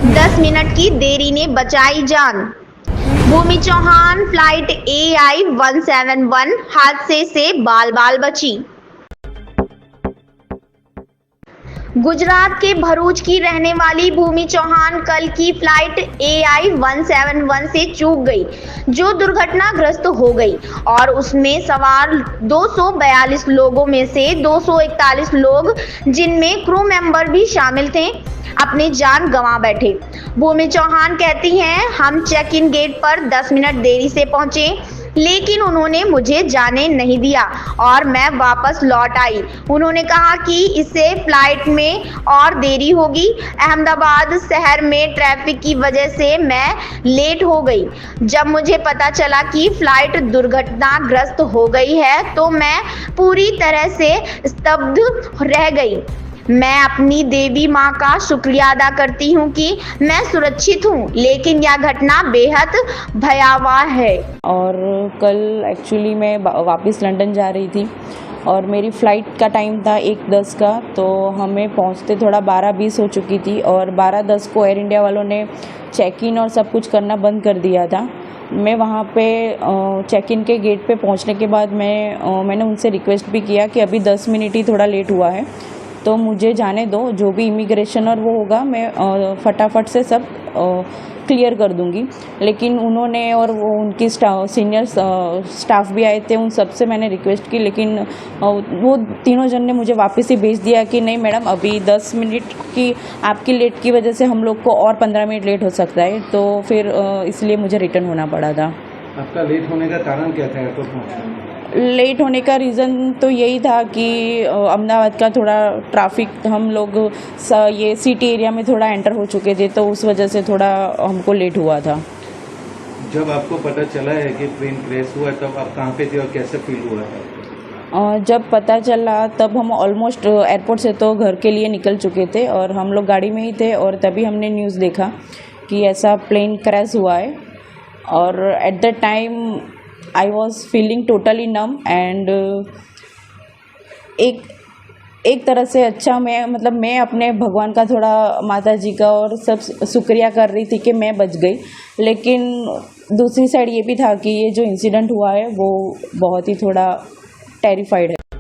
10 minute की देरी ने बचाई जान। भूमि चौहान फ्लाइट AI 171 हादसे से बाल बाल बची। गुजरात के भरूच की रहने वाली भूमि चौहान कल की फ्लाइट AI 171 से चूक गई, जो दुर्घटनाग्रस्त हो गई और उसमें सवार 242 लोगों में से 241 लोग, जिनमें क्रू मेंबर भी शामिल थे, अपनी जान गंवा बैठे। भूमि चौहान कहती हैं, हम चेक इन गेट पर 10 मिनट देरी से पहुंचे, लेकिन उन्होंने मुझे जाने नहीं दिया और मैं वापस लौट आई। उन्होंने कहा कि इससे फ्लाइट में और देरी होगी। अहमदाबाद शहर में ट्रैफिक की वजह से मैं लेट हो गई। जब मुझे पता चला कि फ्लाइट दुर्घटनाग्रस्त हो गई है तो मैं पूरी तरह से स्तब्ध रह गई। मैं अपनी देवी माँ का शुक्रिया अदा करती हूँ कि मैं सुरक्षित हूँ, लेकिन यह घटना बेहद भयावह है। और कल एक्चुअली मैं वापस लंदन जा रही थी और मेरी फ़्लाइट का टाइम था 1:10 का, तो हमें पहुँचते थोड़ा 12:20 हो चुकी थी और 12:10 को एयर इंडिया वालों ने चेक इन और सब कुछ करना बंद कर दिया था। मैं वहाँ पे चेक इन के गेट पे पहुँचने के बाद मैंने उनसे रिक्वेस्ट भी किया कि अभी 10 मिनट ही थोड़ा लेट हुआ है, तो मुझे जाने दो, जो भी इमिग्रेशन और वो होगा मैं फटाफट से सब क्लियर कर दूंगी। लेकिन उन्होंने और वो उनकी सीनियर स्टाफ भी आए थे, उन सब से मैंने रिक्वेस्ट की, लेकिन वो तीनों जन ने मुझे वापस ही भेज दिया कि नहीं मैडम, अभी 10 मिनट की आपकी लेट की वजह से हम लोग को और 15 मिनट लेट हो सकता है। तो फिर इसलिए मुझे रिटर्न होना पड़ा था। आपका लेट होने का कारण क्या था एयरपोर्ट पहुँचने? लेट होने का रीज़न तो यही था कि अहमदाबाद का थोड़ा ट्रैफिक, हम लोग ये सिटी एरिया में थोड़ा एंटर हो चुके थे, तो उस वजह से थोड़ा हमको लेट हुआ था। जब आपको पता चला है कि ट्रेन क्रैश हुआ तब आप कहाँ पे थे और कैसे फील हुआ है? जब पता चला तब हम ऑलमोस्ट एयरपोर्ट से तो घर के लिए निकल चुके थे और हम लोग गाड़ी में ही थे, और तभी हमने न्यूज़ देखा कि ऐसा प्लेन क्रैश हुआ है। और at the time I was feeling totally numb and एक तरह से अच्छा मैं अपने भगवान का, थोड़ा माता जी का और सब शुक्रिया कर रही थी कि मैं बच गई। लेकिन दूसरी साइड ये भी था कि ये जो इंसिडेंट हुआ है वो बहुत ही थोड़ा टेरिफाइड है।